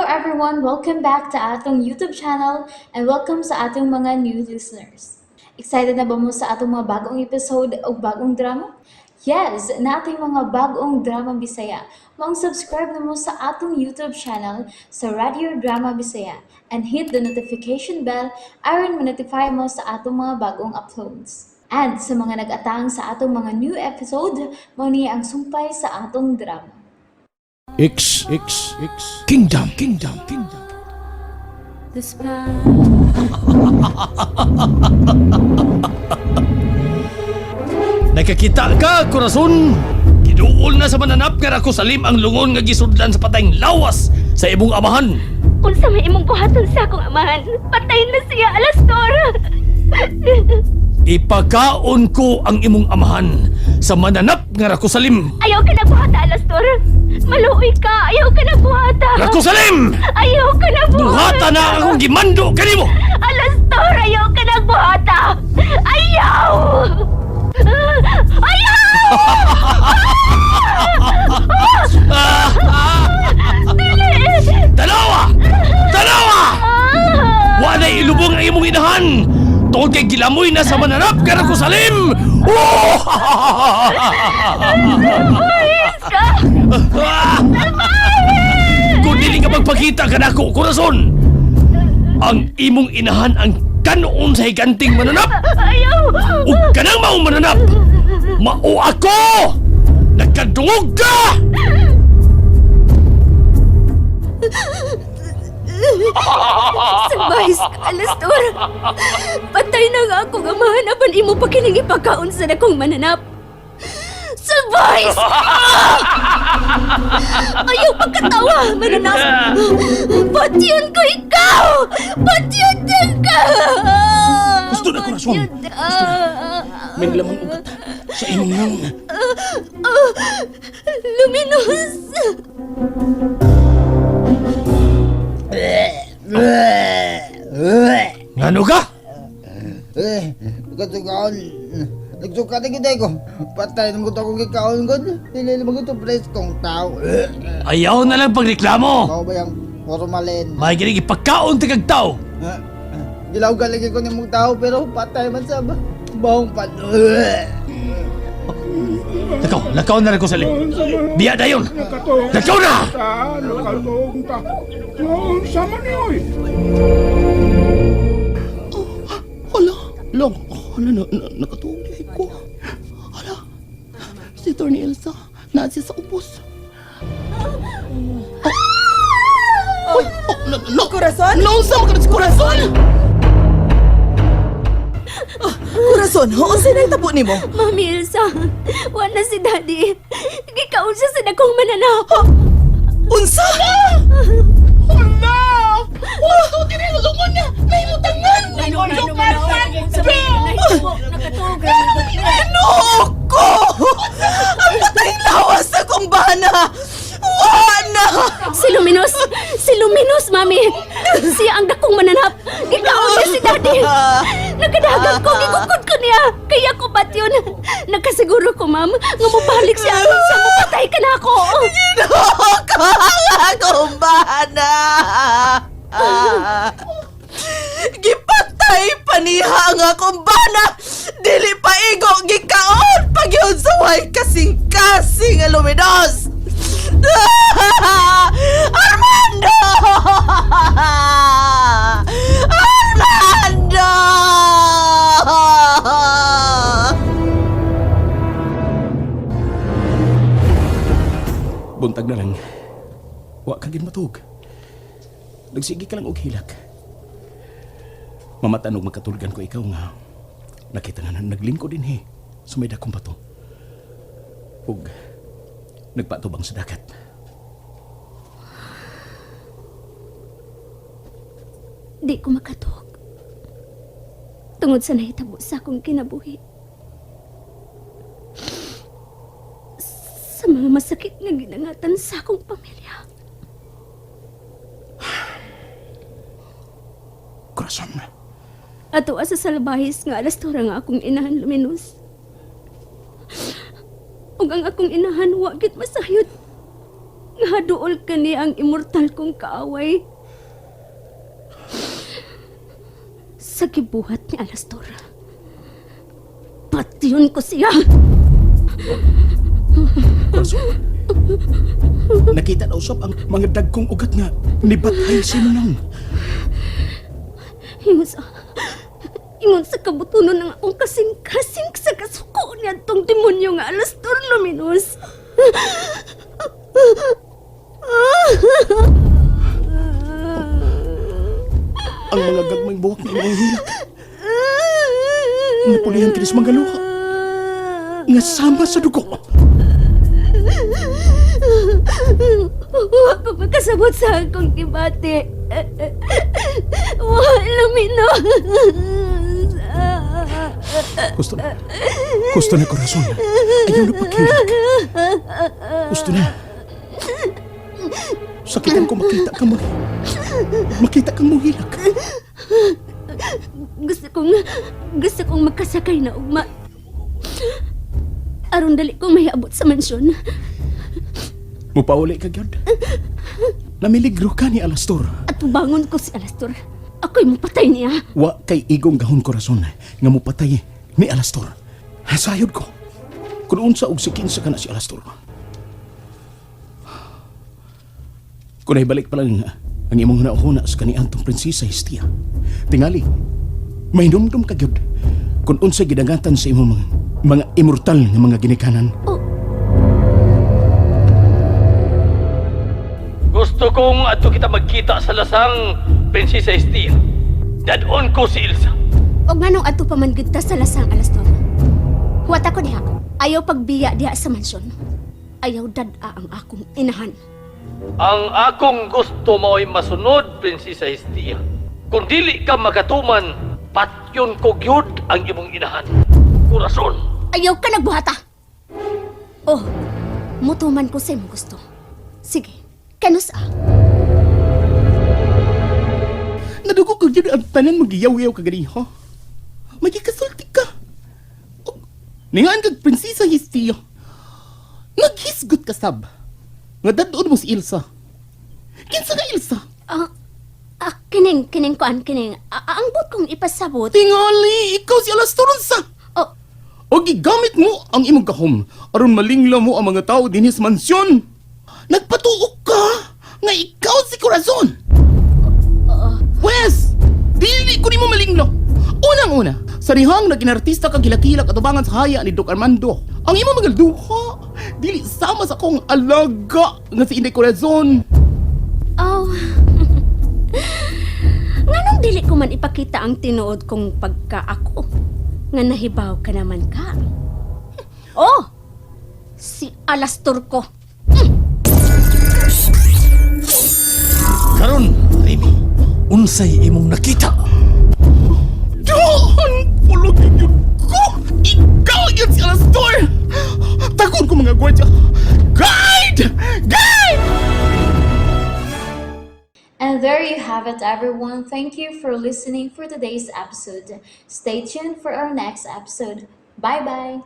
everyone, welcome back to atong YouTube channel and welcome sa atong mga new listeners. Excited na ba mo sa atong mga bagong episode o bagong drama? Yes, na ating mga bagong drama Bisaya. Subscribe na mo sa atong YouTube channel sa Radio Drama Bisaya and hit the notification bell aron ma-notify mo sa atong mga bagong uploads. And sa mga nag-atang sa atong mga new episode, mo niya ang sumpay sa atong drama. X Kingdom. This path. Nakakita ka, Corazon? Giduol na sa mananap nga ako salim ang lungon nga gisudlan sa patayng lawas sa imong amahan. Unsa may imong buhaton sa akong amahan? Patay na siya, Alastor! Ipakaon ko ang imong amahan sa mananap nga Rakusalim. Ayaw ka na buhata, Alastor! Maluoy ka! Ayaw ka na buhata! Rakusalim! Ayaw ka na buhata! Buhata na akong gimando kanimo! Alastor! Ayaw ka na buhata! Ayaw! Ayaw! Dalawa! Walay ilubong ang imong inahan! Tungkol kay gilamoy na sa mananap nga Rakusalim! Ayos ka! Kung dili ka magpakita ka nako, Corazon, ang imong inahan ang kanoon sa higanting mananap. Ayaw! Ug kanang maong mananap, mao ako! Nagkadungog ka! Sabahis ka, Alastor! Patay na nga akong amahan apan imo pa kining ipakaon sa dakong mananap! Sabahis ka! Ayaw pagkatawa, mananap! Patyon ko ikaw! Patyon din ka! Gusto na, Corazon! May lamang ugat sa imong nang. Luminous! Ngano ka? Katukaon. Nagsuka na kita ko. Patay naman ko akong ikaon ko. Dili naman ko press kong tao. Ayaw na lang pagreklamo. Mao ba yung formalin? May ginig ipagkaon tigag tao. Gilaw galing ko ni mong tao pero patay man sa bahong pan. Lakaw na rin ko sa lim. Biya dayon. Lakaw na! Nakatong ta. Yung sama niyo eh. Long, nakatugay ko. Hala, si Tony Elsa, nasi sa ubos. Corazon? Naunsa mo ka si Corazon? Corazon, unsa na itabo nimo? Mami Elsa, wala si Daddy. Gikaon siya sa dakong mananap. Unsa? Hala! Wala to tinilulungan niya! May mutangan! May lukan! Ano ko? Ang patayang lawas sa kong bana! Wana! Si Luminos, Mami. Siya ang dakong mananap. Gikaon niya si Daddy. Nagkadagan ko, gigukod ko niya. Kaya ko ba't yun? Nagkasiguro ko, Ma'am, nga mabalik siya. Sa mapatay ka na ako. Ginoko ang akong bana! Gipatay pa niya ang akong bana! Dili pa igo gikaon pag yun sa way kasing-kasing Luminos! Armando! Armando! Buntag na lang. Wa ka gid matug. Nagsige ka lang og hilak. Mamatanog magkatulgan ko ikaw nga. Nakita na naglingko din Sumay dakong bato. Ug nagpatubang sa dagat. Di ko makatuog. Tungod sa nahitabo sa akong kinabuhi. Sa mga masakit nga ginangatan sa akong pamilya. Corazon. Ato asa salbahis nga Alastor nga akong inahan Luminos. Ug ang akong inahan wa gid masayod nga duol kani ang immortal kong kaaway. Sa gibuhat ni Alastor, patyon ko siya. Corazon, nakita na usap ang mga dagkong ugat nga nibatay sinunang. Ingon sa kabutunon ng akong kasing-kasing sa kasuko niya tong demonyo nga Alastor Luminous. Ang mga gagmayng buwak na imong hilak. Napulihan kinis mga luha. Nga sama sa dugo. Huwag ko magkasabot sa akong kibati. Luminous. Gusto na Corazon. Ayaw na paghilag. Gusto na. Sakitan ko makita kang muhilak. Gusto kong magkasakay na ugma. Aron dali kong mayabot sa mansyon. Mupauli ka gyud. Namiligro ka ni Alastor. At bangon ko si Alastor. Ako'y mapatay niya. Wa kay igong gahon Corazon nga mupatay ni Alastor. Hasayod ko. Kung unsa og sikin sa kana si Alastor. Kung naibalik pa lang ang imong nauna sa kaniantong prinsesa Hestia. Tingali, mahinumdum ka gyud kung unsa gidangatan sa imong mga immortal nga mga ginikanan. Gusto kong ato kita magkita sa lasang Prinsesa Hestia. Dadon ko si Ilsa. O nganong ato pa man kita sa lasang Alastor. Huwat ako diha. Ayaw pagbiya diha sa mansyon. Ayaw dad-a ang akong inahan. Ang akong gusto mo'y masunod, Prinsesa Hestia. Kung dili ka magatuman, patyon ko gyud ang imong inahan. Corazon. Ayaw ka nagbuhata. Oh, mutuman ko sa imong gusto. Sige, kanus ah. Nadugo ko dyan ang tanan magiyaw-yaw ka gani, ha? Magikasulti ka. Oh, ningaan kag Prinsesa Hestia. Naghisgot ka sab. Nga dadon mo si Ilsa. Kinsa ka Ilsa? Kining ang bot kong ipasabot. Tingali, ikaw si Alastor unsa. Oh, O gigamit mo ang imong kahom aron malingla mo ang mga tao dinhi sa mansyon. Nagpatuok ka nga ikaw si Corazon. Pwes, dili ko nimo malingla. Unang-una, sa rihang naging artista kag hilak-hilak atubangan sa haya ni Doc Armando. Ang imong mga duha, dili sama sa akong alaga nga si Inday Corazon. oh. Nganong dili ko man ipakita ang tinuod kong pagkaako. Nga nahibaw ka naman ka. Oh, si Alastor ko. Karon, Remy, unsay imong nakita? Doon! Pulogin yun ko! Ikaw yun si Alastor! Tagon ko mga gwardya! Guide! Guide! And there you have it, everyone. Thank you for listening for today's episode. Stay tuned for our next episode. Bye bye.